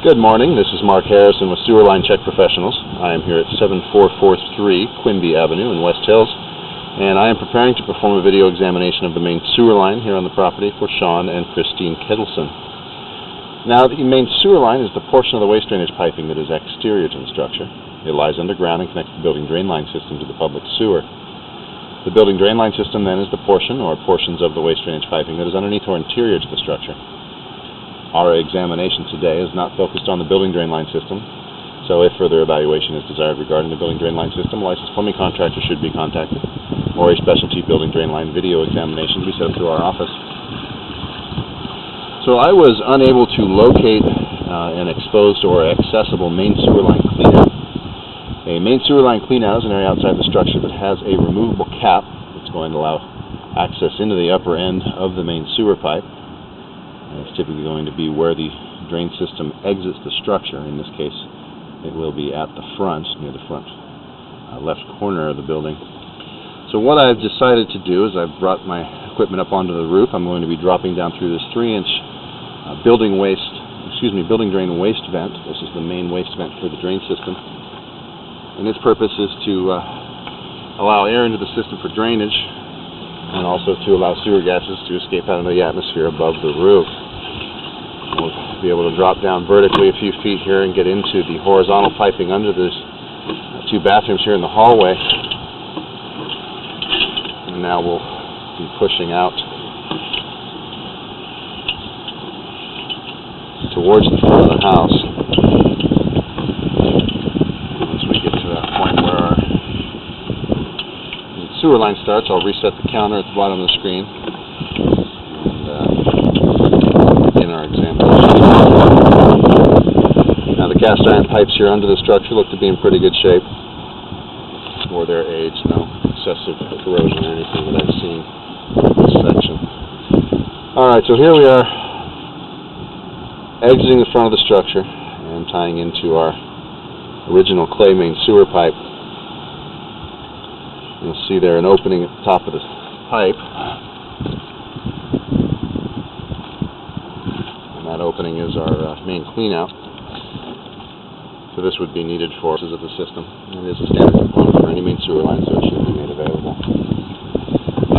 Good morning, this is Mark Harrison with Sewer Line Check Professionals. I am here at 7443 Quimby Avenue in West Hills, and I am preparing to perform a video examination of the main sewer line here on the property for Sean and Christine Kettleson. Now, the main sewer line is the portion of the waste drainage piping that is exterior to the structure. It lies underground and connects the building drain line system to the public sewer. The building drain line system then is the portion or portions of the waste drainage piping that is underneath or interior to the structure. Our examination today is not focused on the building drain line system, so if further evaluation is desired regarding the building drain line system, a licensed plumbing contractor should be contacted, or a specialty building drain line video examination to be set up through our office. So I was unable to locate an exposed or accessible main sewer line cleanout. A main sewer line cleanout is an area outside the structure that has a removable cap that's going to allow access into the upper end of the main sewer pipe. It's typically going to be where the drain system exits the structure. In this case, it will be at the front, near the front left corner of the building. So what I've decided to do is I've brought my equipment up onto the roof. I'm going to be dropping down through this 3-inch building drain waste vent. This is the main waste vent for the drain system. And its purpose is to allow air into the system for drainage, and also to allow sewer gases to escape out into the atmosphere above the roof. We'll be able to drop down vertically a few feet here and get into the horizontal piping under the two bathrooms here in the hallway. And now we'll be pushing out towards the front of the house. Once we get to that point where our sewer line starts, I'll reset the counter at the bottom of the screen and begin our examination. Now, the cast iron pipes here under the structure look to be in pretty good shape for their age. No excessive corrosion or anything that I've seen in this section. Alright, so here we are exiting the front of the structure and tying into our original clay main sewer pipe. You'll see there an opening at the top of the pipe, and that opening is our main cleanout. So this would be needed for uses of the system. It is a standard component for any main sewer line, so it should be made available.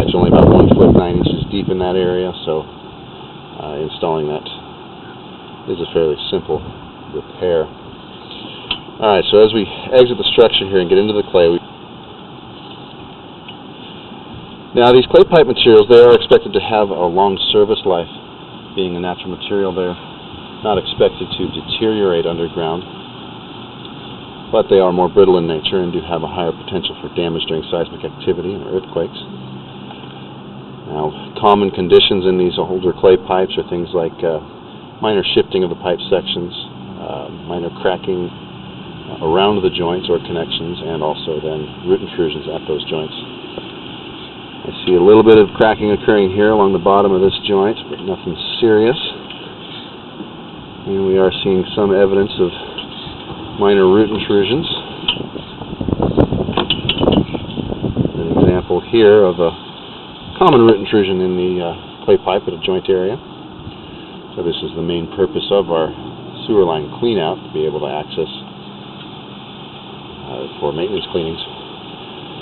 It's only about 1 foot 9 inches deep in that area, so installing that is a fairly simple repair. Alright, so as we exit the structure here and get into the clay, now, these clay pipe materials, they are expected to have a long service life. Being a natural material, they're not expected to deteriorate underground, but they are more brittle in nature and do have a higher potential for damage during seismic activity and earthquakes. Now, common conditions in these older clay pipes are things like minor shifting of the pipe sections, minor cracking around the joints or connections, and also then root intrusions at those joints. I see a little bit of cracking occurring here along the bottom of this joint, but nothing serious. And we are seeing some evidence of minor root intrusions. An example here of a common root intrusion in the clay pipe at a joint area. So this is the main purpose of our sewer line cleanout, to be able to access for maintenance cleanings.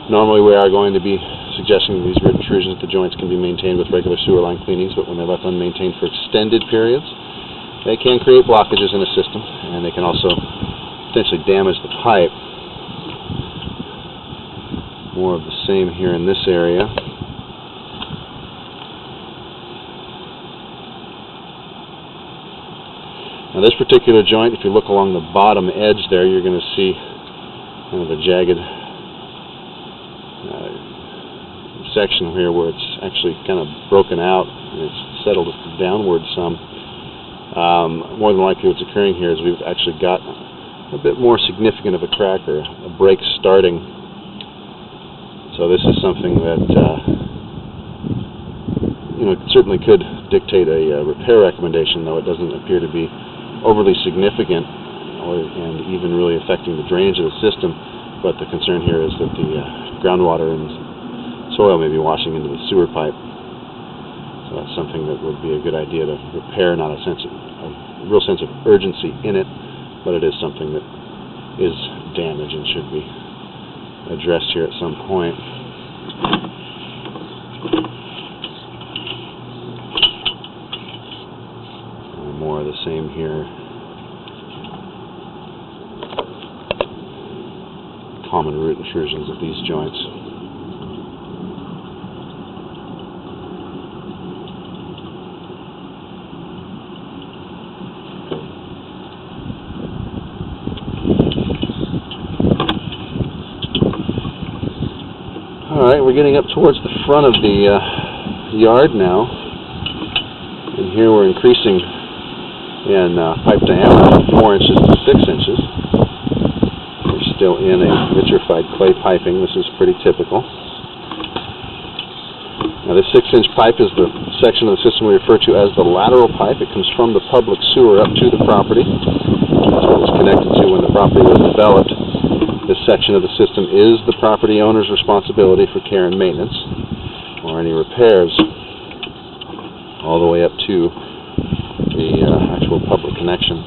Normally we are going to be suggesting that these root intrusions at the joints can be maintained with regular sewer line cleanings, but when they're left unmaintained for extended periods, they can create blockages in the system, and they can also potentially damage the pipe. More of the same here in this area. Now, this particular joint, if you look along the bottom edge there, you're going to see kind of a jagged section here where it's actually kind of broken out and it's settled downward some. More than likely what's occurring here is we've actually got a bit more significant of a crack or a break starting. So this is something that certainly could dictate a repair recommendation, though it doesn't appear to be overly significant and even really affecting the drainage of the system. But the concern here is that the groundwater and soil may be washing into the sewer pipe. So that's something that would be a good idea to repair, not a sense of real sense of urgency in it, but it is something that is damaged and should be addressed here at some point. More of the same here. Common root intrusions of these joints. Alright, we're getting up towards the front of the yard now, and here we're increasing in pipe diameter from 4 inches to 6 inches. We're still in a vitrified clay piping. This is pretty typical. Now this 6-inch pipe is the section of the system we refer to as the lateral pipe. It comes from the public sewer up to the property. That's what it's connected to when the property was developed. This section of the system is the property owner's responsibility for care and maintenance, or any repairs, all the way up to the actual public connection.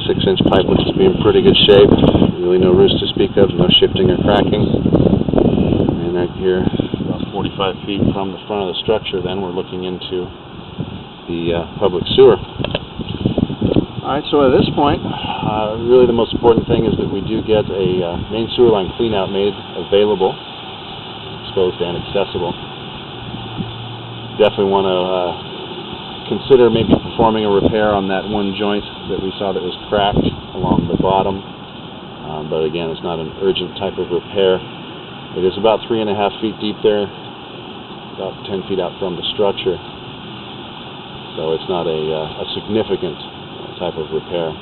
6-inch pipe looks to be in pretty good shape. Really no roots to speak of, no shifting or cracking. And right here, about 45 feet from the front of the structure, then we're looking into the public sewer. Alright, so at this point, really the most important thing is that we do get a main sewer line cleanout made available, exposed and accessible. Definitely want to consider maybe performing a repair on that one joint that we saw that was cracked along the bottom, but again, it's not an urgent type of repair. It is about 3.5 feet deep there, about 10 feet out from the structure, so it's not a significant type of repair.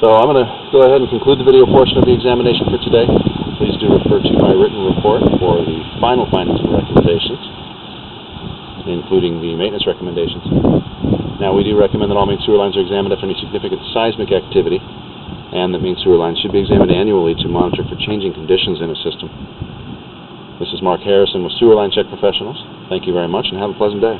So I'm going to go ahead and conclude the video portion of the examination for today. Please do refer to my written report for the final findings and recommendations, including the maintenance recommendations. Now, we do recommend that all main sewer lines are examined after any significant seismic activity, and that main sewer lines should be examined annually to monitor for changing conditions in a system. This is Mark Harrison with Sewer Line Check Professionals. Thank you very much, and have a pleasant day.